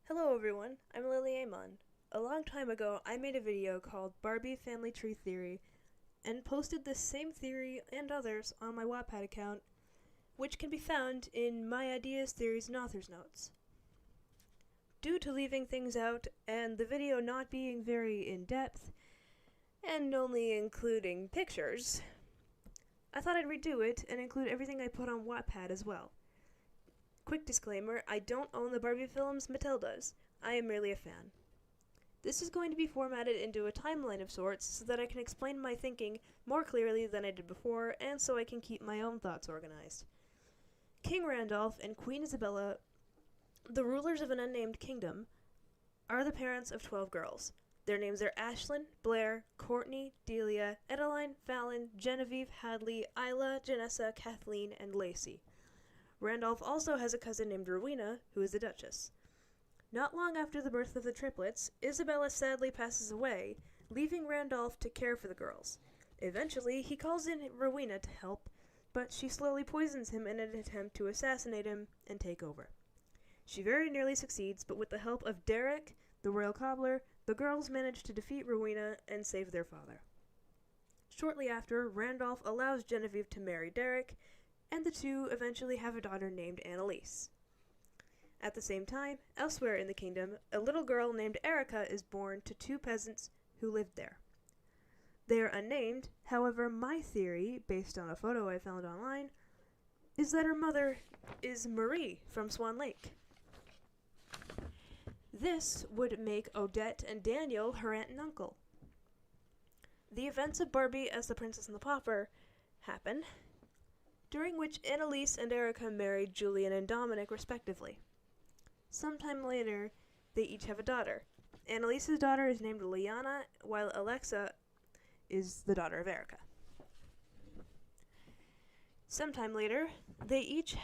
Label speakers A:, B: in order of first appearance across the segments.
A: Hello everyone, I'm Lily Amon. A long time ago, I made a video called Barbie Family Tree Theory and posted this same theory and others on my Wattpad account, which can be found in My Ideas, Theories, and Author's Notes. Due to leaving things out and the video not being very in-depth, and only including pictures, I thought I'd redo it and include everything I put on Wattpad as well. Quick disclaimer, I don't own the Barbie films, Mattel does. I am merely a fan. This is going to be formatted into a timeline of sorts so that I can explain my thinking more clearly than I did before, and so I can keep my own thoughts organized. King Randolph and Queen Isabella, the rulers of an unnamed kingdom, are the parents of 12 girls. Their names are Ashlyn, Blair, Courtney, Delia, Edeline, Fallon, Genevieve, Hadley, Isla, Janessa, Kathleen, and Lacey. Randolph also has a cousin named Rowena, who is the Duchess. Not long after the birth of the triplets, Isabella sadly passes away, leaving Randolph to care for the girls. Eventually, he calls in Rowena to help, but she slowly poisons him in an attempt to assassinate him and take over. She very nearly succeeds, but with the help of Derek, the royal cobbler, the girls manage to defeat Rowena and save their father. Shortly after, Randolph allows Genevieve to marry Derek, and the two eventually have a daughter named Annalise. At the same time, elsewhere in the kingdom, a little girl named Erica is born to two peasants who lived there. They are unnamed, however, my theory, based on a photo I found online, is that her mother is Marie from Swan Lake. This would make Odette and Daniel her aunt and uncle. The events of Barbie as the Princess and the Pauper happen, during which Annalise and Erica married Julian and Dominic respectively. Sometime later, they each have a daughter. Annalise's daughter is named Liana, while Alexa is the daughter of Erica. Sometime later, they each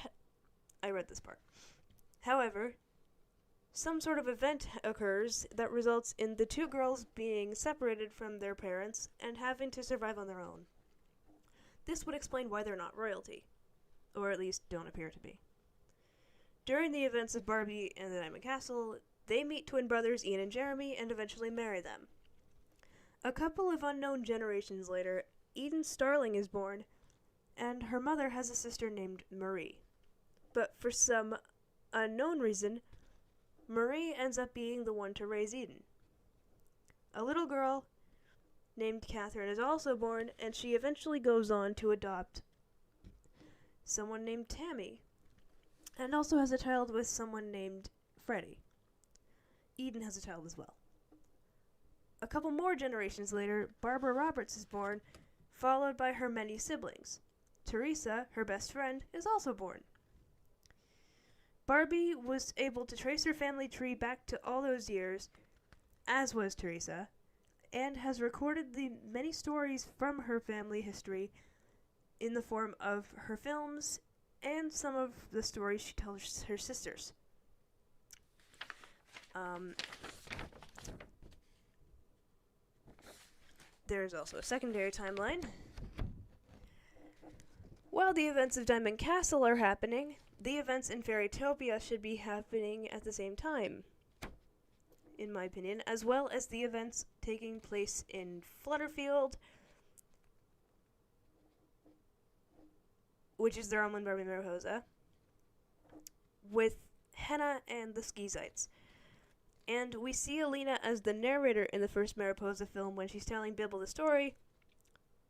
A: I read this part. However, some sort of event occurs that results in the two girls being separated from their parents and having to survive on their own. This would explain why they're not royalty, or at least don't appear to be. During the events of Barbie and the Diamond Castle, they meet twin brothers Ian and Jeremy and eventually marry them. A couple of unknown generations later, Eden Starling is born, and her mother has a sister named Marie. But for some unknown reason, Marie ends up being the one to raise Eden. A little girl named Catherine is also born, and she eventually goes on to adopt someone named Tammy, and also has a child with someone named Freddie. Eden has a child as well. A couple more generations later, Barbara Roberts is born, followed by her many siblings. Teresa, her best friend, is also born. Barbie was able to trace her family tree back to all those years, as was Teresa, and has recorded the many stories from her family history in the form of her films and some of the stories she tells her sisters. There's also a secondary timeline. While the events of Diamond Castle are happening, the events in Fairytopia should be happening at the same time, in my opinion, as well as the events taking place in Flutterfield, which is the realm in Barbie Mariposa, with Henna and the Skeezites. And we see Alina as the narrator in the first Mariposa film when she's telling Bibble the story,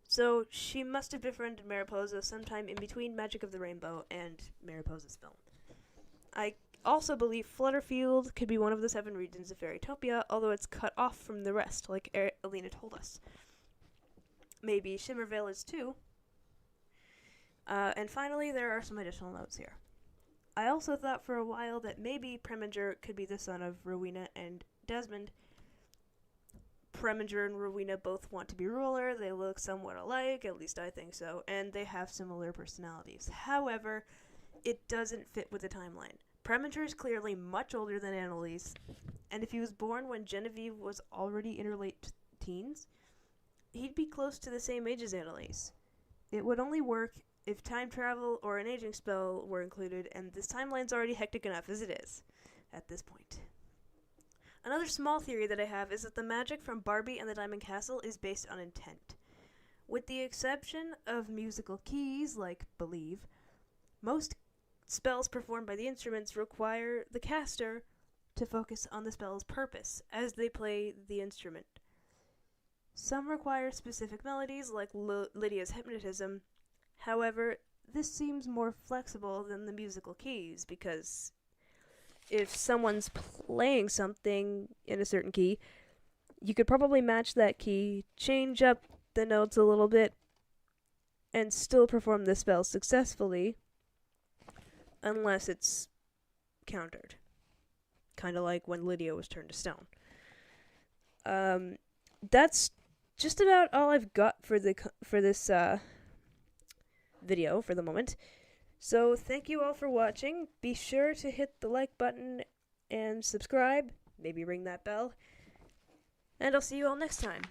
A: so she must have befriended Mariposa sometime in between Magic of the Rainbow and Mariposa's film. I also believe Flutterfield could be one of the 7 regions of Fairytopia, although it's cut off from the rest, like Alina told us. Maybe Shimmervale is too. And finally, there are some additional notes here. I also thought for a while that maybe Preminger could be the son of Rowena and Desmond. Preminger and Rowena both want to be ruler, they look somewhat alike, at least I think so, and they have similar personalities. However, it doesn't fit with the timeline. Preminger is clearly much older than Annalise, and if he was born when Genevieve was already in her late teens, he'd be close to the same age as Annalise. It would only work if time travel or an aging spell were included, and this timeline's already hectic enough as it is at this point. Another small theory that I have is that the magic from Barbie and the Diamond Castle is based on intent. With the exception of musical keys, like Believe, most spells performed by the instruments require the caster to focus on the spell's purpose as they play the instrument. Some require specific melodies, like Lydia's hypnotism. However, this seems more flexible than the musical keys, because if someone's playing something in a certain key, you could probably match that key, change up the notes a little bit, and still perform the spell successfully, unless it's countered. Kind of like when Lydia was turned to stone. That's just about all I've got for this video for the moment. So thank you all for watching. Be sure to hit the like button and subscribe. Maybe ring that bell. And I'll see you all next time.